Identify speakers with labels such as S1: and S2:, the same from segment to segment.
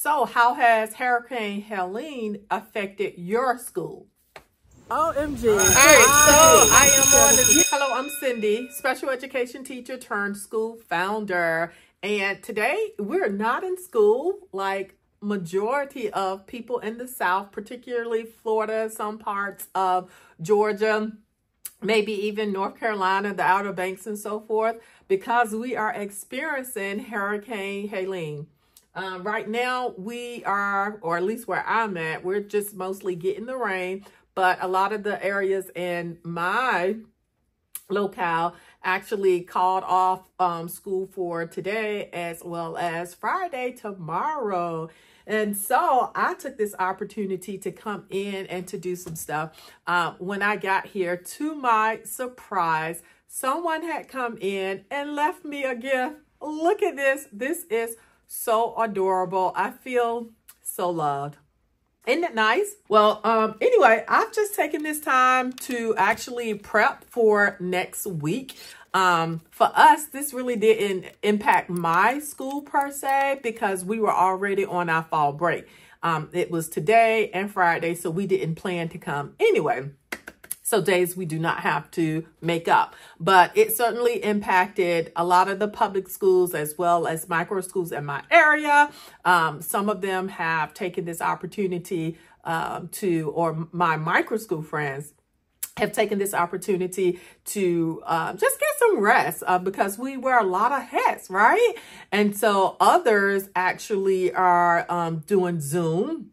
S1: So how has Hurricane Helene affected your school?
S2: OMG.
S1: All right, so I am on the... Hello, I'm Cindy, special education teacher turned school founder. And today we're not in school like majority of people in the South, particularly Florida, some parts of Georgia, maybe even North Carolina, the Outer Banks and so forth, because we are experiencing Hurricane Helene. Right now we are, or at least where I'm at, we're just mostly getting the rain, but a lot of the areas in my locale actually called off school for today as well as Friday, tomorrow. And so I took this opportunity to come in and to do some stuff. When I got here, to my surprise, someone had come in and left me a gift. Look at this. This is so adorable. I feel so loved. Isn't it nice? Well, anyway, I've just taken this time to actually prep for next week. For us, this really didn't impact my school per se because we were already on our fall break. It was today and Friday, so we didn't plan to come anyway. So days we do not have to make up, but it certainly impacted a lot of the public schools as well as micro schools in my area. Some of them have taken this opportunity or my micro school friends have taken this opportunity to just get some rest because we wear a lot of hats, right? And so others actually are doing Zoom.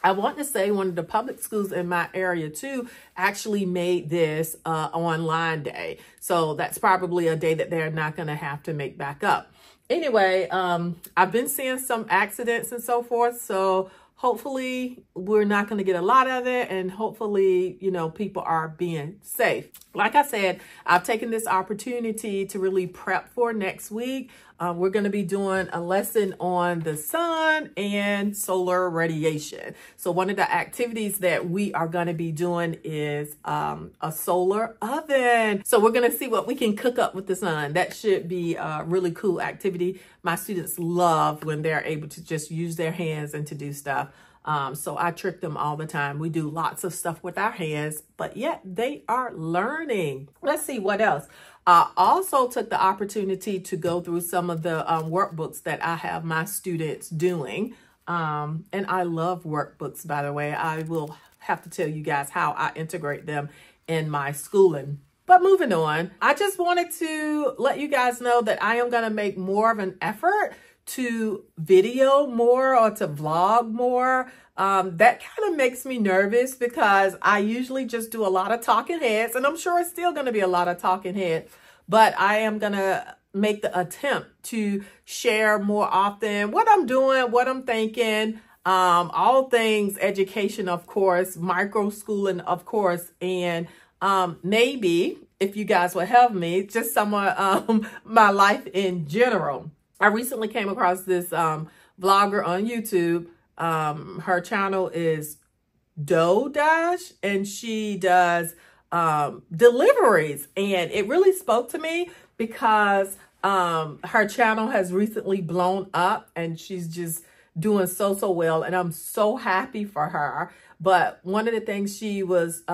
S1: I want to say one of the public schools in my area too actually made this online day. So that's probably a day that they're not going to have to make back up. Anyway, I've been seeing some accidents and so forth. So hopefully we're not going to get a lot of it. And hopefully, you know, people are being safe. Like I said, I've taken this opportunity to really prep for next week. We're going to be doing a lesson on the sun and solar radiation. So one of the activities that we are going to be doing is a solar oven. So we're going to see what we can cook up with the sun. That should be a really cool activity. My students love when they're able to just use their hands and to do stuff. So I trick them all the time. We do lots of stuff with our hands, but yet they are learning. Let's see what else. I also took the opportunity to go through some of the workbooks that I have my students doing. And I love workbooks, by the way. I will have to tell you guys how I integrate them in my schooling. But moving on, I just wanted to let you guys know that I am going to make more of an effort to video more or to vlog more. That kind of makes me nervous because I usually just do a lot of talking heads, and I'm sure it's still going to be a lot of talking head, but I am going to make the attempt to share more often what I'm doing, what I'm thinking, all things education, of course, micro schooling, of course, and maybe if you guys will help me, just some of my life in general. I recently came across this vlogger on YouTube. Her channel is Doe Dash, and she does deliveries. And it really spoke to me because her channel has recently blown up and she's just doing so well. And I'm so happy for her. But one of the things she was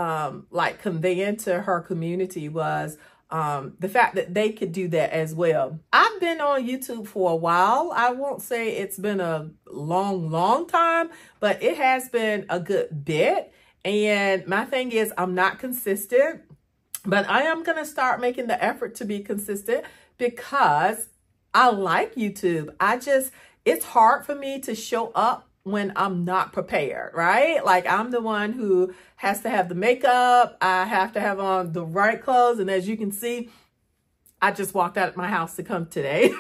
S1: like conveying to her community was the fact that they could do that as well. I've been on YouTube for a while. I won't say it's been a long time, but it has been a good bit. And my thing is I'm not consistent, but I am going to start making the effort to be consistent because I like YouTube. It's hard for me to show up when I'm not prepared, right? Like I'm the one who has to have the makeup. I have to have on the right clothes. And as you can see, I just walked out of my house to come today.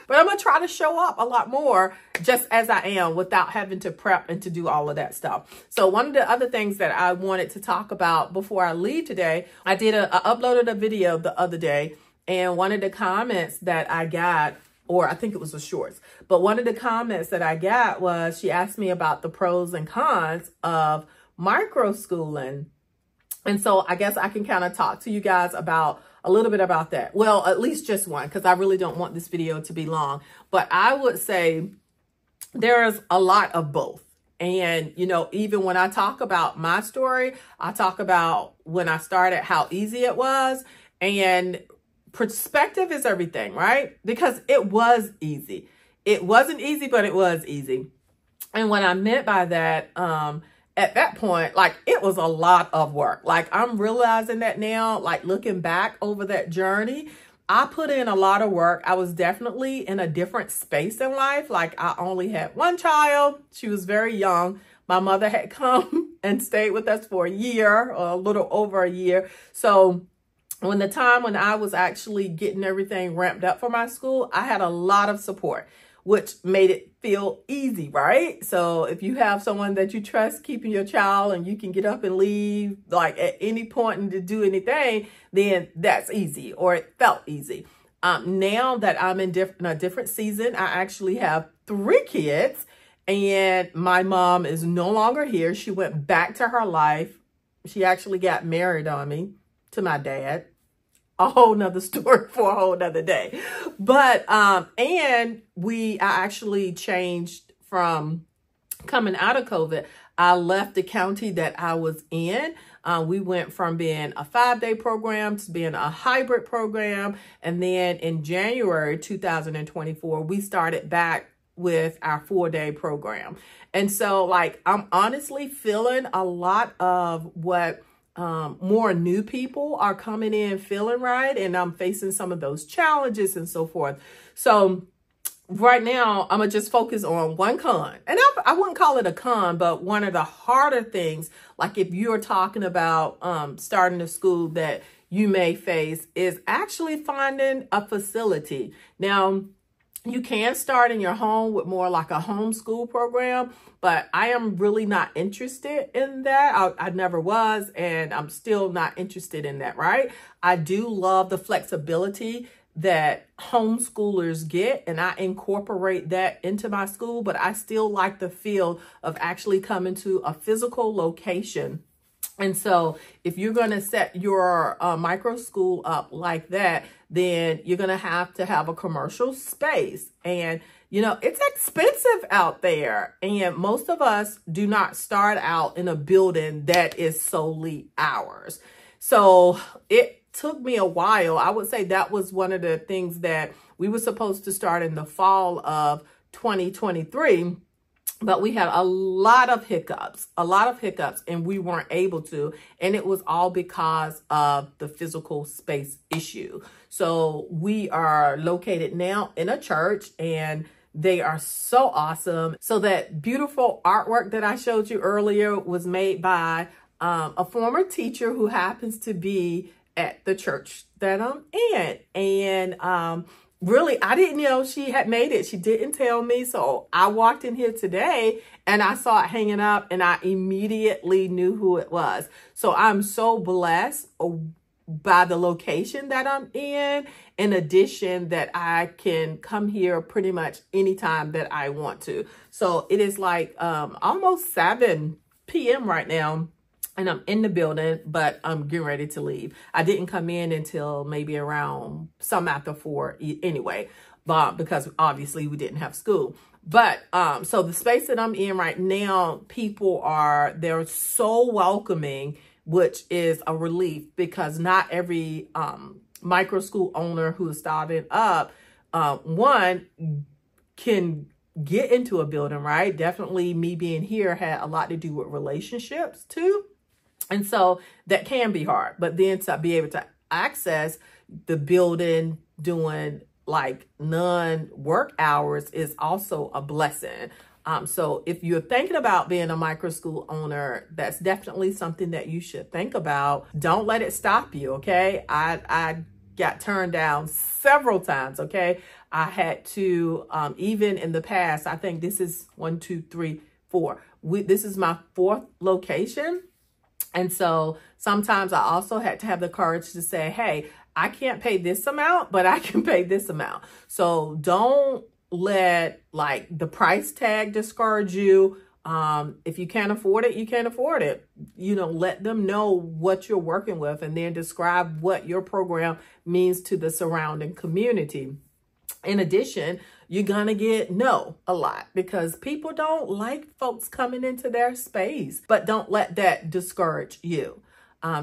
S1: But I'm going to try to show up a lot more just as I am without having to prep and to do all of that stuff. So one of the other things that I wanted to talk about before I leave today, I uploaded a video the other day, and one of the comments that I got, or I think it was a shorts, but one of the comments that I got was she asked me about the pros and cons of micro schooling. And so I guess I can kind of talk to you guys about a little bit about that. Well, at least just one, because I really don't want this video to be long. But I would say there's a lot of both. And, you know, even when I talk about my story, I talk about when I started, how easy it was. And perspective is everything, right? Because it was easy. It wasn't easy, but it was easy. And what I meant by that, at that point, like, it was a lot of work. Like, I'm realizing that now, like, looking back over that journey, I put in a lot of work. I was definitely in a different space in life. Like, I only had one child. She was very young. My mother had come and stayed with us for a year, or a little over a year. So when I was actually getting everything ramped up for my school, I had a lot of support, which made it feel easy, right? So if you have someone that you trust keeping your child, and you can get up and leave like at any point and to do anything, then that's easy, or it felt easy. Now that I'm in a different season, I actually have 3 kids, and my mom is no longer here. She went back to her life. She actually got married on me to my dad. A whole nother story for a whole nother day. But, and I actually changed from coming out of COVID. I left the county that I was in. We went from being a 5-day program to being a hybrid program. And then in January 2024, we started back with our 4-day program. And so, like, I'm honestly feeling a lot of what more new people are coming in feeling, right? And I'm facing some of those challenges and so forth. So right now, I'm going to just focus on one con. And I wouldn't call it a con, but one of the harder things, like if you're talking about starting a school that you may face, is actually finding a facility. Now, you can start in your home with more like a homeschool program, but I am really not interested in that. I never was, and I'm still not interested in that, right? I do love the flexibility that homeschoolers get, and I incorporate that into my school, but I still like the feel of actually coming to a physical location. And so if you're going to set your micro school up like that, then you're going to have a commercial space. And, you know, it's expensive out there. And most of us do not start out in a building that is solely ours. So it took me a while. I would say that was one of the things that we were supposed to start in the fall of 2023. But we had a lot of hiccups, and we weren't able to. And it was all because of the physical space issue. So we are located now in a church, and they are so awesome. So that beautiful artwork that I showed you earlier was made by a former teacher who happens to be at the church that I'm in. And really, I didn't know she had made it. She didn't tell me. So I walked in here today and I saw it hanging up, and I immediately knew who it was. So I'm so blessed by the location that I'm in addition that I can come here pretty much anytime that I want to. So it is like almost 7 p.m. right now. And I'm in the building, but I'm getting ready to leave. I didn't come in until maybe around some after 4 anyway, but because obviously we didn't have school. But so the space that I'm in right now, they're so welcoming, which is a relief, because not every micro school owner who is starting up, one, can get into a building, right? Definitely me being here had a lot to do with relationships too. And so that can be hard, but then to be able to access the building doing like non-work hours is also a blessing. So if you're thinking about being a micro school owner, that's definitely something that you should think about. Don't let it stop you, okay? I got turned down several times, okay? I had to, even in the past, I think this is 1, 2, 3, 4. This is my 4th location. And so sometimes I also had to have the courage to say, hey, I can't pay this amount, but I can pay this amount. So don't let like the price tag discourage you. If you can't afford it, you can't afford it. You know, let them know what you're working with, and then describe what your program means to the surrounding community. In addition, you're going to get no a lot because people don't like folks coming into their space, but don't let that discourage you.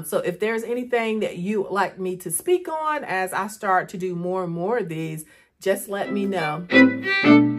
S1: So if there's anything that you would like me to speak on as I start to do more and more of these, just let me know.